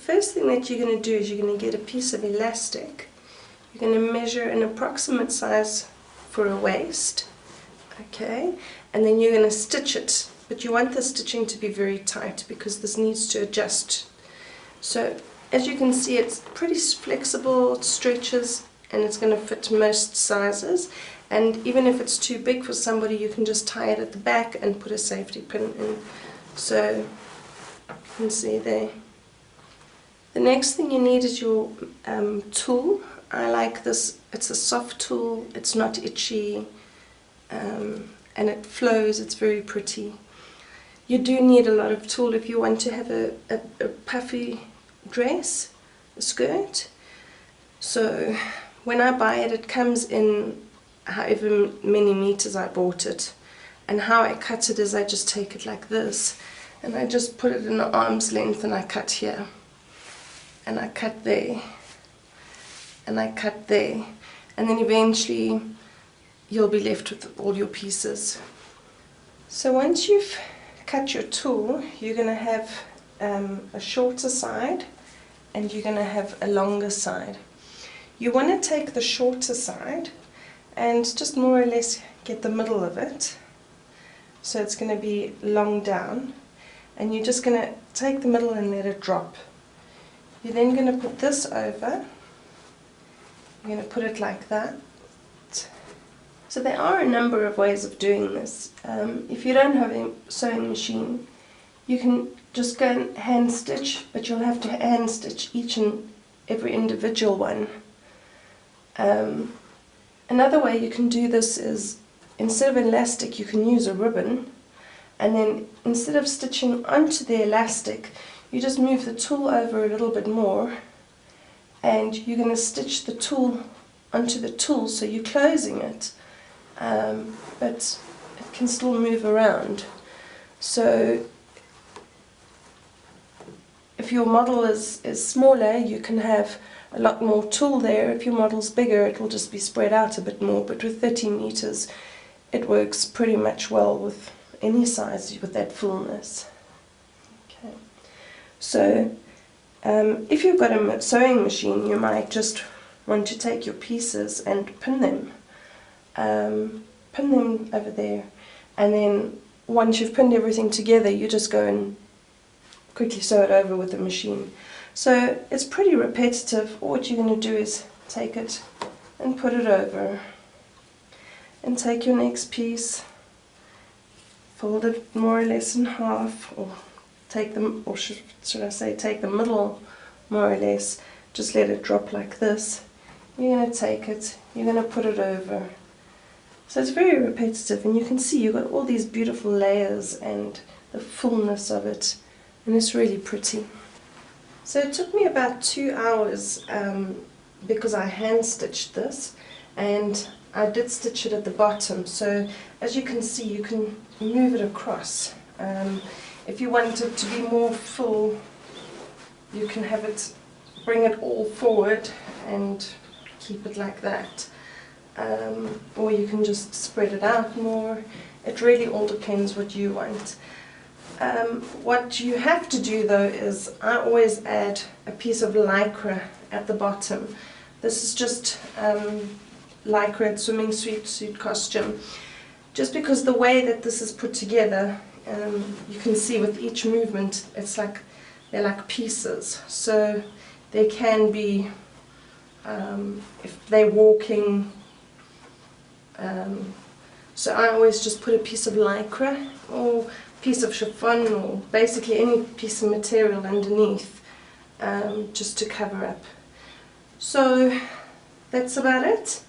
first thing that you're going to do is you're going to get a piece of elastic. You're going to measure an approximate size for a waist, okay, and then you're going to stitch it, but you want the stitching to be very tight because this needs to adjust. So as you can see, it's pretty flexible, it stretches, and it's going to fit most sizes. And even if it's too big for somebody, you can just tie it at the back and put a safety pin in. So you can see there. The next thing you need is your tool. I like this. It's a soft tool. It's not itchy, and it flows. It's very pretty. You do need a lot of tool if you want to have a puffy dress, a skirt. So when I buy it, it comes in however many meters I bought it, and how I cut it is I just take it like this and I just put it in an arm's length, and I cut here and I cut there and I cut there, and then eventually you'll be left with all your pieces. So once you've cut your tool, you're going to have a shorter side and you're going to have a longer side. You want to take the shorter side and just more or less get the middle of it, so it's going to be long down, and you're just going to take the middle and let it drop. You're then going to put this over, you're going to put it like that. So there are a number of ways of doing this. If you don't have a sewing machine, you can just go and hand stitch, but you'll have to hand stitch each and every individual one. Another way you can do this is, instead of elastic, you can use a ribbon, and then instead of stitching onto the elastic, you just move the tool over a little bit more, and you're going to stitch the tool onto the tool, so you're closing it, but it can still move around. So if your model is smaller, you can have a lot more tool there. If your model's bigger, it will just be spread out a bit more, but with 30 meters it works pretty much well with any size with that fullness. Okay. So if you've got a sewing machine, you might just want to take your pieces and pin them over there, and then once you've pinned everything together, you just go and quickly sew it over with the machine. So it's pretty repetitive. All what you're going to do is take it and put it over, and take your next piece, fold it more or less in half, or take them, or should I say take the middle more or less, just let it drop like this. You're going to take it, you're going to put it over. So it's very repetitive, and you can see you've got all these beautiful layers and the fullness of it, and it's really pretty. So it took me about 2 hours because I hand stitched this, and I did stitch it at the bottom. So as you can see, you can move it across. If you want it to be more full, you can have it, bring it all forward and keep it like that. Or you can just spread it out more. It really all depends what you want. What you have to do though is, I always add a piece of lycra at the bottom. This is just lycra swimming suit costume. Just because the way that this is put together, you can see with each movement, it's like they're like pieces. So they can be, if they're walking. So I always just put a piece of lycra or piece of chiffon, or basically any piece of material underneath, just to cover up. So that's about it.